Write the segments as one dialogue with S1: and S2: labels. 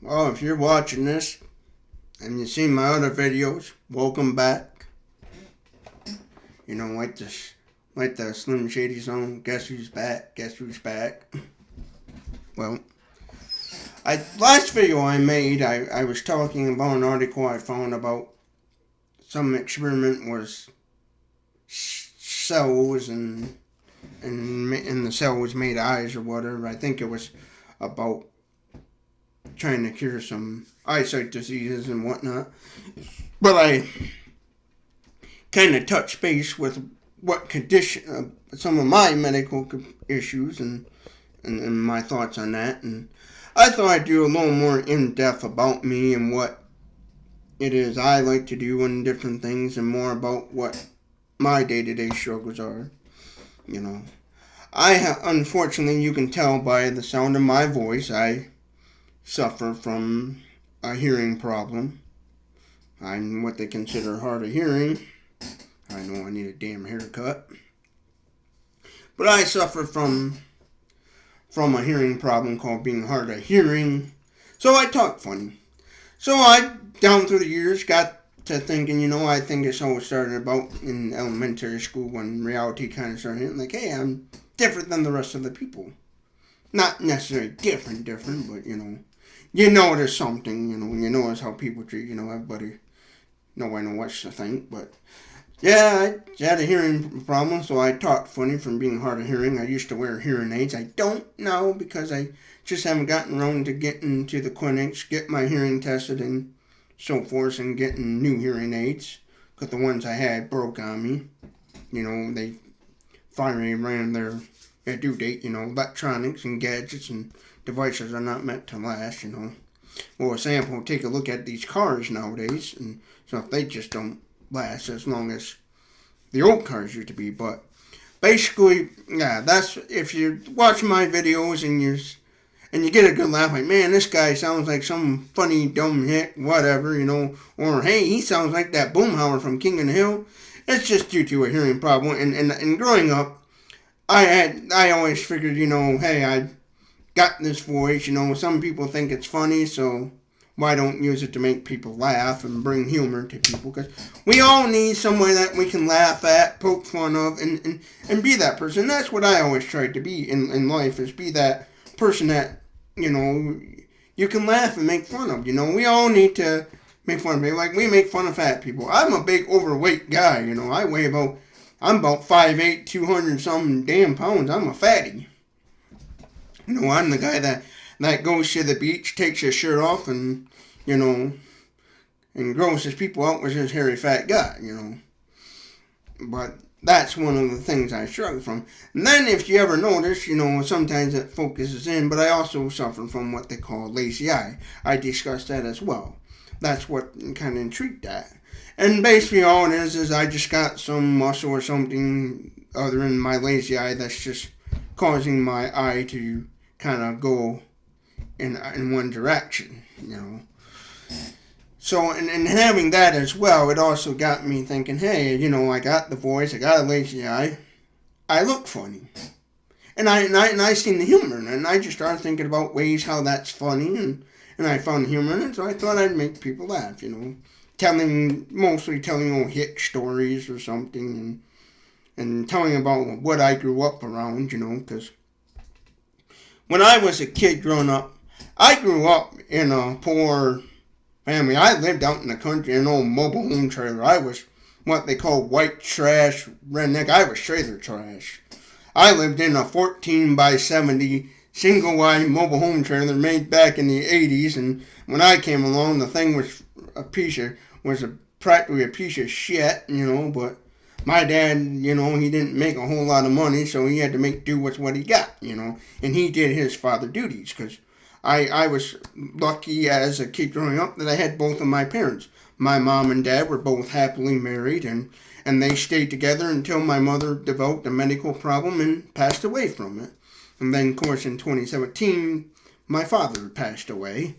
S1: Well, if you're watching this and you've seen my other videos, welcome back. Like the Slim Shady song, Guess Who's Back, Guess Who's Back. Well, last video I made, I was talking about an article I found about some experiment was cells and the cells made eyes or whatever. I think it was about trying to cure some eyesight diseases and whatnot. But I kind of touched base with what condition, some of my medical issues and my thoughts on that. And I thought I'd do a little more in-depth about me and what it is I like to do and different things, and more about what my day-to-day struggles are. Unfortunately, you can tell by the sound of my voice, I suffer from a hearing problem. I'm what they consider hard of hearing. I know I need a damn haircut. But I suffer from a hearing problem called being hard of hearing. So I talk funny. So I, down through the years, got to thinking, I think it's always started about in elementary school when reality kind of started hitting. Like, hey, I'm different than the rest of the people. Not necessarily different, but, you notice something, you notice how people treat, everybody, nobody knows what to think, but, yeah, I had a hearing problem, so I talked funny from being hard of hearing. I used to wear hearing aids. I don't now because I just haven't gotten around to getting to the clinics, get my hearing tested and so forth, and getting new hearing aids, because the ones I had broke on me. They finally ran their due date. Electronics and gadgets and devices are not meant to last. Well, a sample, take a look at these cars nowadays, and so if they just don't last as long as the old cars used to be. But basically, yeah, that's, if you watch my videos and you get a good laugh, like, man, this guy sounds like some funny dumb hick, whatever, or hey, he sounds like that Boomhauer from King of the Hill. It's just due to a hearing problem. And growing up, I always figured, hey, I got this voice, some people think it's funny, so why don't use it to make people laugh and bring humor to people? Because we all need somewhere that we can laugh at, poke fun of, and be that person. That's what I always tried to be in life, is be that person that, you can laugh and make fun of. We all need to make fun of people. Like, we make fun of fat people. I'm a big overweight guy, I'm about 5'8", 200 something damn pounds. I'm a fatty. I'm the guy that goes to the beach, takes his shirt off, and, and grosses people out with his hairy fat guy, But that's one of the things I struggle from. And then if you ever notice, sometimes it focuses in, but I also suffer from what they call lazy eye. I discussed that as well. That's what kind of intrigued that. And basically all it is I just got some muscle or something other than my lazy eye that's just causing my eye to kind of go in one direction, So, and having that as well, it also got me thinking, hey, I got the voice, I got a lazy eye, I look funny. And I seen the humor in it, and I just started thinking about ways how that's funny, and I found the humor in it, so I thought I'd make people laugh, mostly telling old hick stories or something, and telling about what I grew up around, because when I was a kid growing up, I grew up in a poor family. I lived out in the country in an old mobile home trailer. I was what they call white trash redneck. I was trailer trash. I lived in a 14 by 70 single wide mobile home trailer made back in the 80s, and when I came along, the thing was practically a piece of shit, but my dad, he didn't make a whole lot of money, so he had to make do with what he got, and he did his father duties, because I was lucky as a kid growing up that I had both of my parents. My mom and dad were both happily married, and they stayed together until my mother developed a medical problem and passed away from it. And then, of course, in 2017, my father passed away.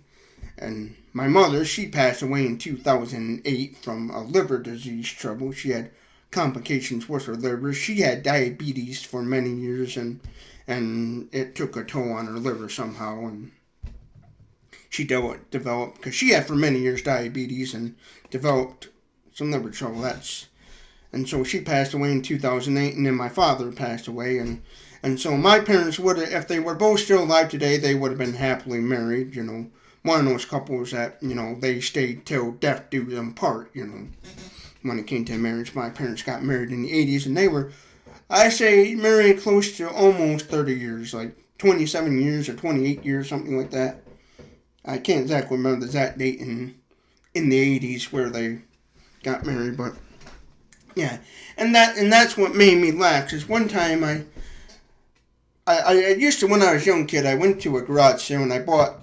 S1: And my mother, she passed away in 2008 from a liver disease trouble. She had complications with her liver. She had diabetes for many years, and it took a toll on her liver somehow, and she developed, because she had for many years diabetes and developed some liver trouble. And so she passed away in 2008, and then my father passed away, and so my parents would have, if they were both still alive today, they would have been happily married, one of those couples that, they stayed till death do them part, when it came to marriage. My parents got married in the 80s, and they were, I say, married close to almost 30 years, like 27 years or 28 years, something like that. I can't exactly remember the exact date in the 80s where they got married, but yeah. And that's what made me laugh, because one time I used to, when I was a young kid, I went to a garage sale and I bought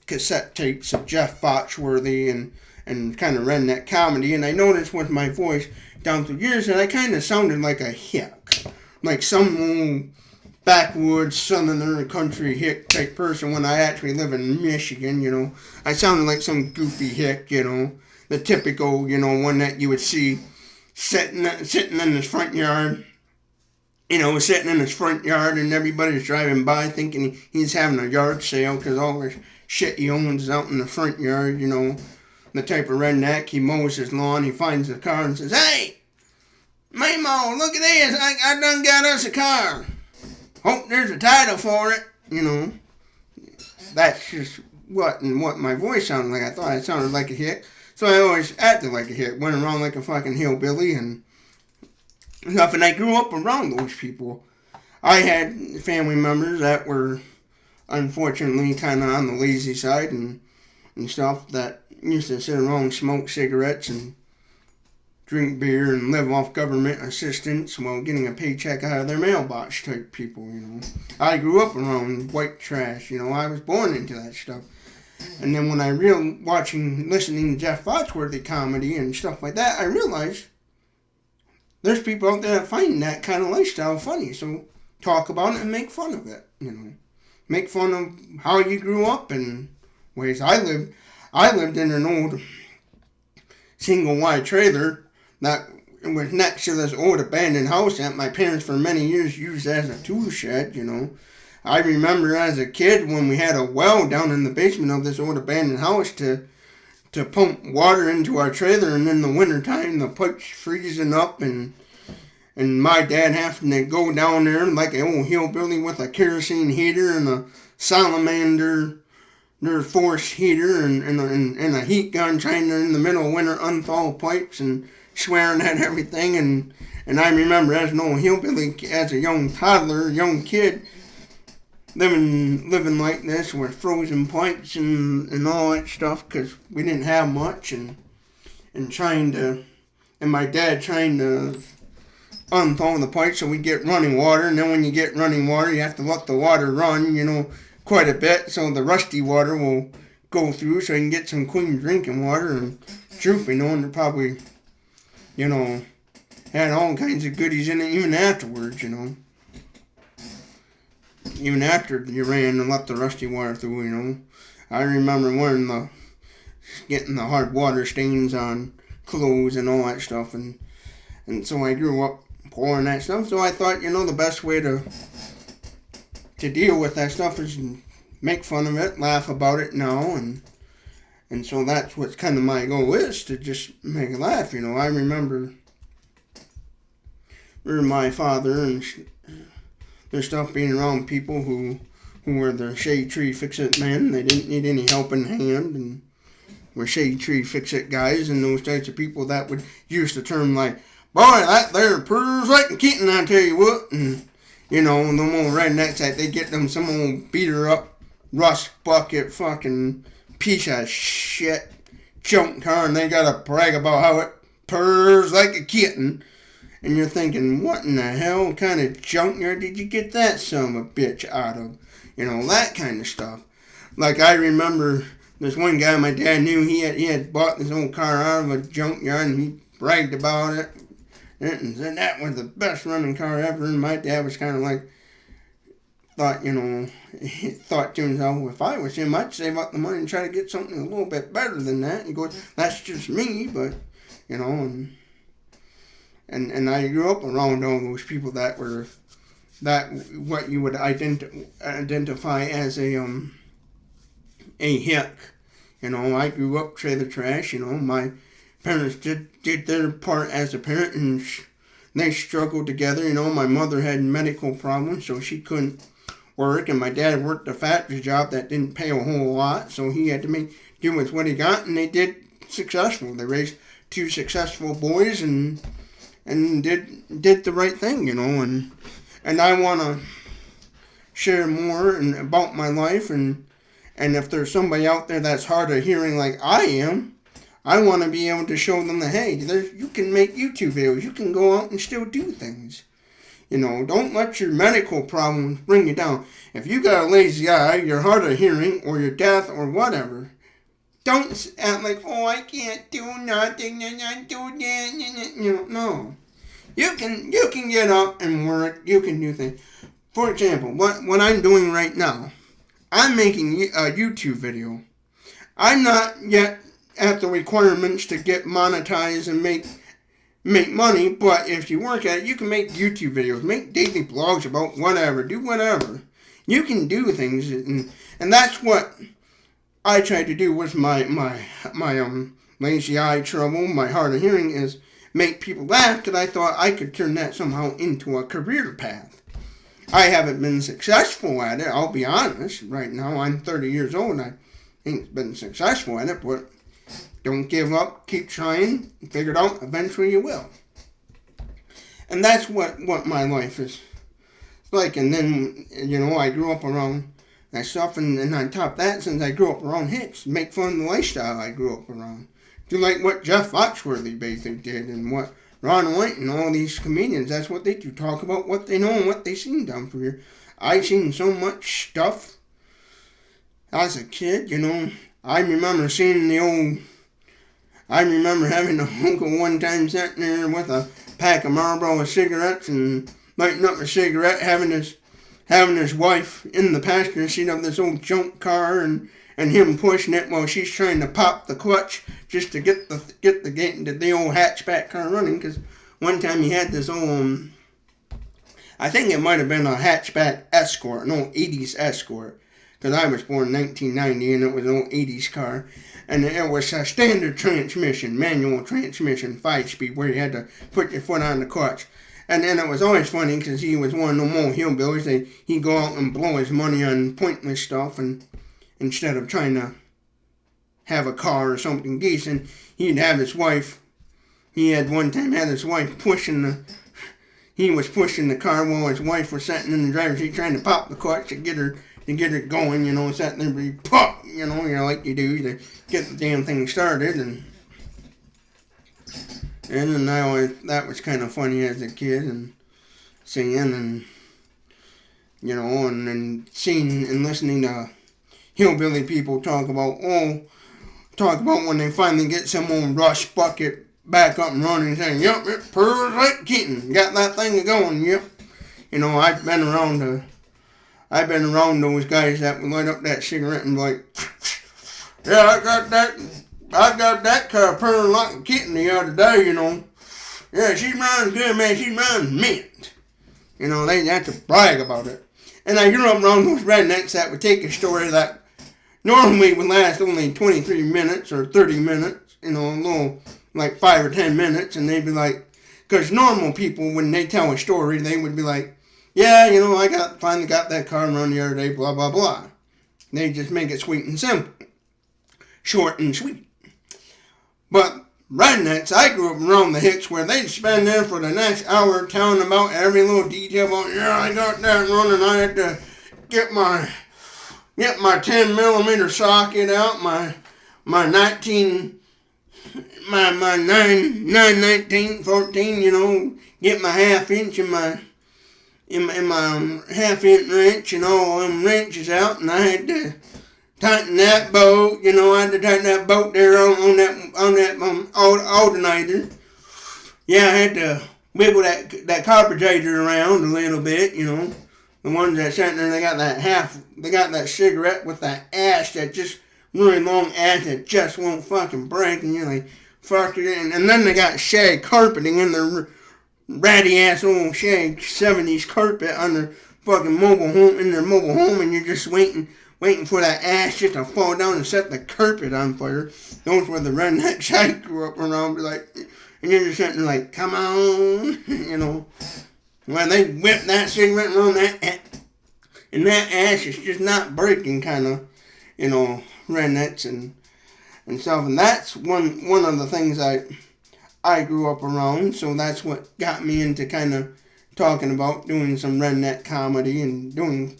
S1: cassette tapes of Jeff Foxworthy and kind of redneck comedy, and I noticed with my voice down through years that I kind of sounded like a hick, like some old backwoods southern country hick type person when I actually live in Michigan. I sounded like some goofy hick, the typical, one that you would see sitting in his front yard, sitting in his front yard, and everybody's driving by thinking he's having a yard sale because all the shit he owns is out in the front yard, the type of redneck. He mows his lawn, he finds a car and says, "Hey, Mamo, look at this, I done got us a car. Hope there's a title for it," That's just what my voice sounded like. I thought I sounded like a hick, so I always acted like a hick, went around like a fucking hillbilly and stuff, and I grew up around those people. I had family members that were unfortunately kind of on the lazy side and stuff, that used to sit around and smoke cigarettes and drink beer and live off government assistance while getting a paycheck out of their mailbox type people, I grew up around white trash, I was born into that stuff. And then when I listening to Jeff Foxworthy comedy and stuff like that, I realized there's people out there that find that kind of lifestyle funny, so talk about it and make fun of it, Make fun of how you grew up and ways I lived. I lived in an old single wide trailer that was next to this old abandoned house that my parents for many years used as a tool shed, I remember as a kid when we had a well down in the basement of this old abandoned house to pump water into our trailer, and in the wintertime the pipes freezing up and my dad having to go down there like an old hillbilly with a kerosene heater and a salamander force heater and a heat gun trying to, in the middle of winter, unthaw pipes and swearing at everything. And I remember as an old hillbilly, as a young toddler, young kid, living like this with frozen pipes and all that stuff, because we didn't have much, and my dad trying to unthaw the pipe so we get running water, and then when you get running water, you have to let the water run, quite a bit, so the rusty water will go through so you can get some clean drinking water. And truth be known, they probably, had all kinds of goodies in it even afterwards, Even after you ran and let the rusty water through, I remember getting the hard water stains on clothes and all that stuff, and so I grew up pouring that stuff. So I thought, the best way to deal with that stuff is make fun of it, laugh about it now, and so that's what kind of my goal is, to just make it laugh. I remember my father and their stuff being around people who were the shade tree fix-it men. They didn't need any helping hand, and were shade tree fix-it guys, and those types of people that would use the term like, "Boy, that there purrs like a kitten, I tell you what," and them old rednecks that they get them some old beater up rust bucket fucking piece of shit junk car, and they gotta brag about how it purrs like a kitten. And you're thinking, what in the hell kind of junkyard did you get that son of a bitch out of? That kind of stuff. Like, I remember there's one guy my dad knew, he had bought this old car out of a junkyard, and he bragged about it and said that was the best running car ever. And my dad was kind of like, thought to himself, if I was him, I'd save up the money and try to get something a little bit better than that. And he goes, that's just me, but, and I grew up around all those people that were, what you would identify as a hick, You know, I grew up trailer trash. You know, my parents did their part as a parent, and they struggled together. You know, my mother had medical problems, so she couldn't work, and my dad worked a factory job that didn't pay a whole lot, so he had to make do with what he got, and they did successful. They raised 2 successful boys, and did the right thing, you know, and I want to share more about my life, and if there's somebody out there that's hard of hearing like I am, I want to be able to show them that, hey, you can make YouTube videos, you can go out and still do things. You know, don't let your medical problems bring you down. If you got a lazy eye, you're hard of hearing, or you're deaf, or whatever, don't act like, oh, I can't do nothing, and I do that, you know, no. You can get up and work, you can do things. For example, what I'm doing right now, I'm making a YouTube video. I'm not yet at the requirements to get monetized and make money, but if you work at it, you can make YouTube videos, make daily blogs about whatever, do whatever. You can do things, and that's what I tried to do with my lazy eye trouble, my hard of hearing, is make people laugh, because I thought I could turn that somehow into a career path. I haven't been successful at it, I'll be honest. Right now, I'm 30 years old, and I ain't been successful at it, but don't give up, keep trying, figure it out, eventually you will. And that's what my life is like. And then, you know, I grew up around that stuff, and on top of that, since I grew up around hicks, make fun of the lifestyle I grew up around. Do like what Jeff Foxworthy basically did, and what Ron White and all these comedians, that's what they do, talk about what they know and what they seen down through here. I seen so much stuff as a kid, you know. I remember having an uncle one time sitting there with a pack of Marlboro cigarettes and lighting up a cigarette, having his wife in the passenger seat of this old junk car, and him pushing it while she's trying to pop the clutch just to get the old hatchback car running. Because one time he had this old, I think it might have been a hatchback Escort, an old 80s Escort, because I was born in 1990 and it was an old 80s car. And it was a standard transmission, manual transmission, 5-speed, where you had to put your foot on the clutch. And then it was always funny because he was one of them old hillbillies. He'd go out and blow his money on pointless stuff, and instead of trying to have a car or something decent, he'd have his wife. He had one time had his wife pushing the car while his wife was sitting in the driver's seat trying to pop the clutch to get her going, you know, sitting there be pop, you know, like you do to get the damn thing started, and then that was kind of funny as a kid, and seeing, and you know, and seeing and listening to hillbilly people talk about when they finally get some old rush bucket back up and running, saying, yep, it purrs like kitten, got that thing going, yep. You know, I've been around those guys that would light up that cigarette and be like, yeah, I got that car purring like a kitten the other day, you know. Yeah, she runs good, man, she runs mint. You know, they have to brag about it. And I grew up around those rednecks that would take a story that normally would last only 23 minutes or 30 minutes, you know, a little, like 5 or 10 minutes, and they'd be like, because normal people, when they tell a story, they would be like, yeah, you know, I finally got that car run the other day, blah, blah, blah. They just make it sweet and simple. Short and sweet. But rednecks, I grew up around the hicks where they'd spend there for the next hour telling about every little detail about, yeah, I got that running, I had to get my 10mm socket out, my 9/19/14, you know, get my half-inch in my half-inch wrench and all them wrenches out, and I had to tighten that bolt, you know, I had to tighten that bolt there on that alternator. Yeah, I had to wiggle that carburetor around a little bit, you know. The ones that sitting there, they got that cigarette with that ash, that just really long ash that just won't fucking break, and you're like, fuck it. And then they got shag carpeting in their ratty ass old shag 70s carpet on their fucking mobile home, and you're just waiting waiting for that ash just to fall down and set the carpet on fire. Those were the rednecks I grew up around. And you're just sitting like, come on, When they whip that cigarette around that, and that ash is just not breaking, kind of, rednecks and stuff. And that's one of the things I grew up around. So that's what got me into kind of talking about doing some redneck comedy and doing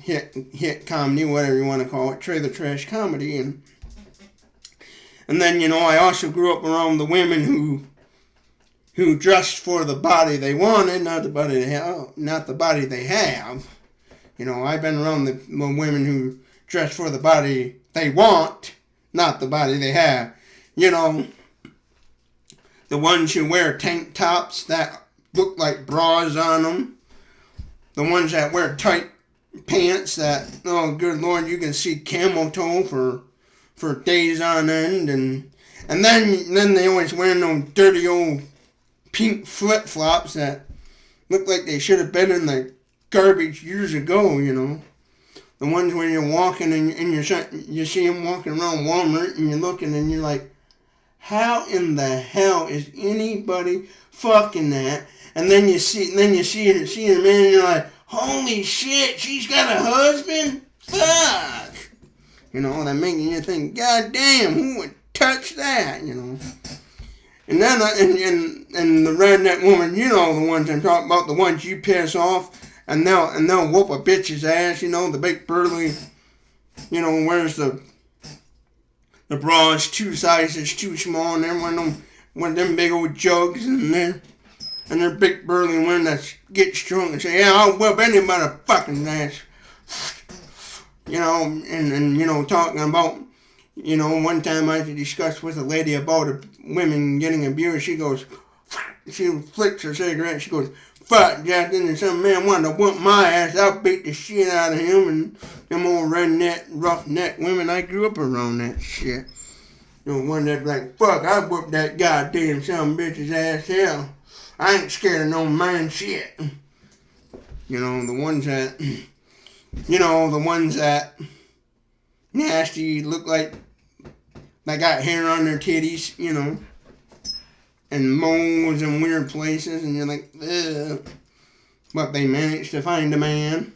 S1: hit comedy, whatever you want to call it, trailer trash comedy. And then, I also grew up around the women who dressed for the body they wanted, not the body they have. I've been around the women who dress for the body they want, not the body they have. The ones who wear tank tops that look like bras on them. The ones that wear tight pants that, oh good Lord, you can see camel toe for days on end. And then they always wear those dirty old pink flip-flops that look like they should have been in the garbage years ago, The ones where you're walking and you see them walking around Walmart and you're looking and you're like, how in the hell is anybody fucking that? And then you see the man and you're like, holy shit, she's got a husband? Fuck! That making you think, God damn, who would touch that? And then and the redneck woman, the ones I'm talking about, the ones you piss off, and they'll whoop a bitch's ass, the big burly, wears the bra's 2 sizes too small, and they're one of them big old jugs, and they're big burly women that get strong and say, yeah, I'll whip anybody fucking ass. Talking about, one time I had to discuss with a lady about women getting abused. She flicks her cigarette, she goes, fuck, Jack, and some man wanted to whoop my ass, I'll beat the shit out of him. And them old redneck, roughneck women, I grew up around that shit. One that's like, fuck, I whooped that goddamn some bitch's ass, hell. I ain't scared of no man shit. The ones that nasty, look like they got hair on their titties, and moles in weird places, and you're like, ugh. But they managed to find a man,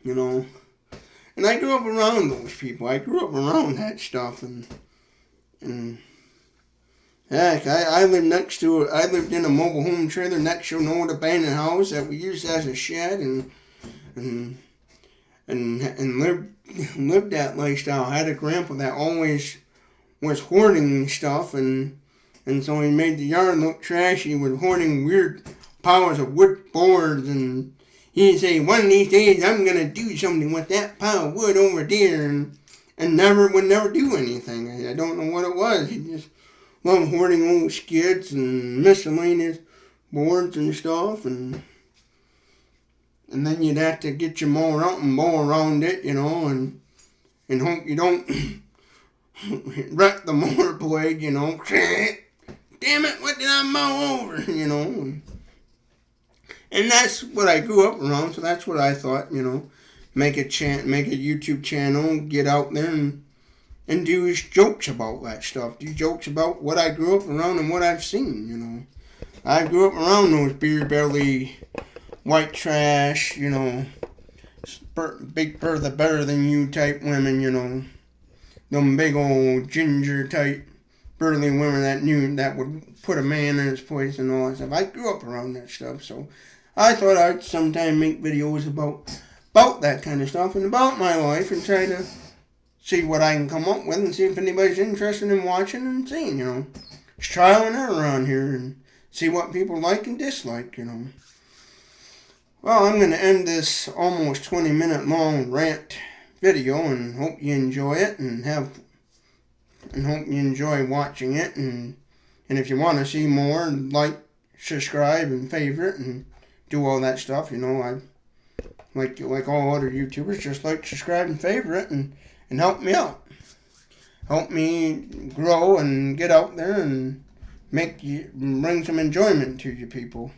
S1: And I grew up around those people. I grew up around that stuff, and heck, I lived in a mobile home trailer next to an old abandoned house that we used as a shed, and lived that lifestyle. I had a grandpa that always was hoarding stuff, and so he made the yard look trashy with hoarding weird piles of wood boards, and he'd say, one of these days I'm gonna do something with that pile of wood over there, and would never do anything. I don't know what it was. He just loved hoarding old skids and miscellaneous boards and stuff, and then you'd have to get your mower out and mow around it, and hope you don't wreck the mower blade, Damn it, what did I mow over, And that's what I grew up around, so that's what I thought, make a YouTube channel, get out there and do jokes about that stuff. Do jokes about what I grew up around and what I've seen, I grew up around those beer belly, white trash, big further better than you type women, them big old ginger type burly women that would put a man in his place and all that stuff. I grew up around that stuff, so I thought I'd sometime make videos about that kind of stuff and about my life and try to see what I can come up with and see if anybody's interested in watching and seeing, It's trial and error around here and see what people like and dislike, Well, I'm going to end this almost 20-minute long rant video and hope you enjoy it and hope you enjoy watching it, and if you want to see more, like, subscribe and favorite and do all that stuff, I like all other YouTubers, just like, subscribe and favorite and help me out. Help me grow and get out there and bring some enjoyment to you people.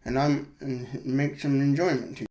S1: and make some enjoyment to you.